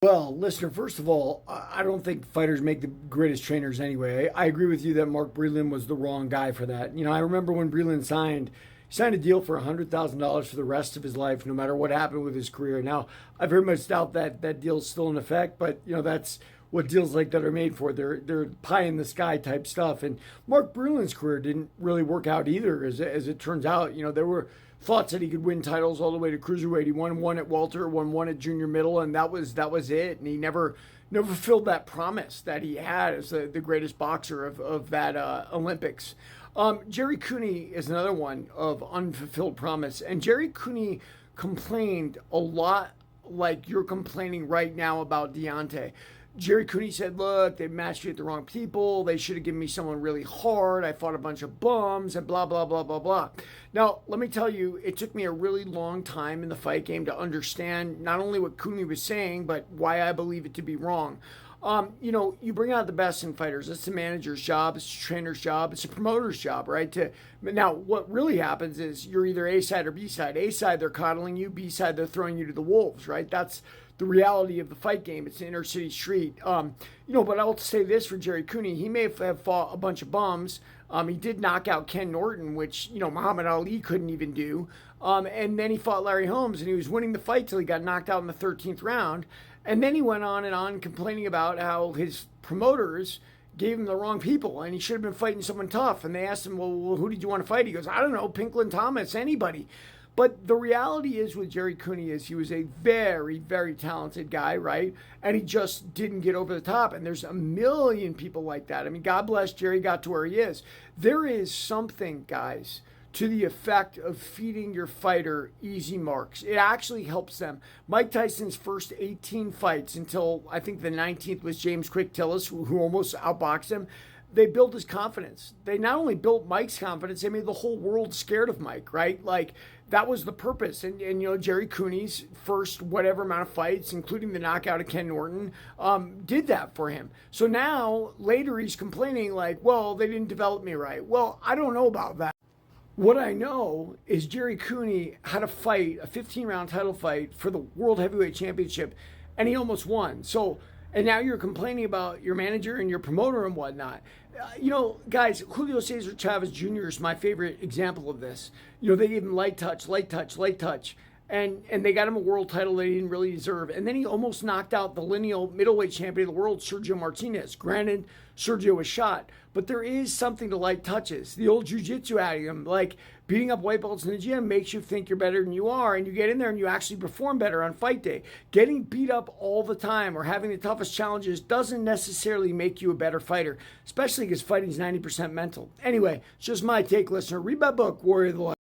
Well, listener, first of all, I don't think fighters make the greatest trainers anyway. I agree with you that Mark Breland was the wrong guy for that. I remember when Breland signed a deal for $100,000 for the rest of his life, no matter what happened with his career. Now, I very much doubt that that deal's still in effect, but that's what deals like that are made for. They're pie in the sky type stuff. And Mark Breland's career didn't really work out either, as it turns out. There were thoughts that he could win titles all the way to cruiserweight. He won one at welter, won one at junior middle, and that was it. And he never fulfilled that promise that he had as the greatest boxer of that Olympics. Jerry Cooney is another one of unfulfilled promise, and Jerry Cooney complained a lot like you're complaining right now about Deontay. Jerry Cooney said, look, they matched me with the wrong people. They should have given me someone really hard. I fought a bunch of bums and blah, blah, blah, blah, blah. Now, let me tell you, it took me a really long time in the fight game to understand not only what Cooney was saying, but why I believe it to be wrong. You bring out the best in fighters. It's the manager's job. It's the trainer's job. It's the promoter's job, right? Now, what really happens is you're either A side or B side. A side, they're coddling you. B side, they're throwing you to the wolves, right? That's the reality of the fight game. It's the inner city street. But I'll say this for Jerry Cooney. He may have fought a bunch of bums. He did knock out Ken Norton, which, Muhammad Ali couldn't even do. And then he fought Larry Holmes, and he was winning the fight till he got knocked out in the 13th round. And then he went on and on complaining about how his promoters gave him the wrong people and he should have been fighting someone tough. And they asked him, well, who did you want to fight? He goes, I don't know, Pinklin Thomas, anybody. But the reality is with Jerry Cooney is he was a very, very talented guy, right? And he just didn't get over the top. And there's a million people like that. I mean, God bless Jerry got to where he is. There is something, guys, to the effect of feeding your fighter easy marks. It actually helps them. Mike Tyson's first 18 fights until I think the 19th was James Quick Tillis, who almost outboxed him. They built his confidence. They not only built Mike's confidence, they made the whole world scared of Mike, right? Like, that was the purpose. And Jerry Cooney's first whatever amount of fights, including the knockout of Ken Norton, did that for him. So now, later, he's complaining like, well, they didn't develop me right. Well, I don't know about that. What I know is Jerry Cooney had a fight, a 15-round title fight for the World Heavyweight Championship, and he almost won. So, and now you're complaining about your manager and your promoter and whatnot. Guys, Julio Cesar Chavez Jr. is my favorite example of this. They gave him light touch, light touch, light touch. And they got him a world title they didn't really deserve. And then he almost knocked out the lineal middleweight champion of the world, Sergio Martinez. Granted, Sergio was shot, but there is something to light touches. The old jiu-jitsu idiom, like beating up white belts in the gym makes you think you're better than you are, and you get in there and you actually perform better on fight day. Getting beat up all the time or having the toughest challenges doesn't necessarily make you a better fighter, especially because fighting is 90% mental. Anyway, it's just my take, listener. Read my book, Warrior of the Light.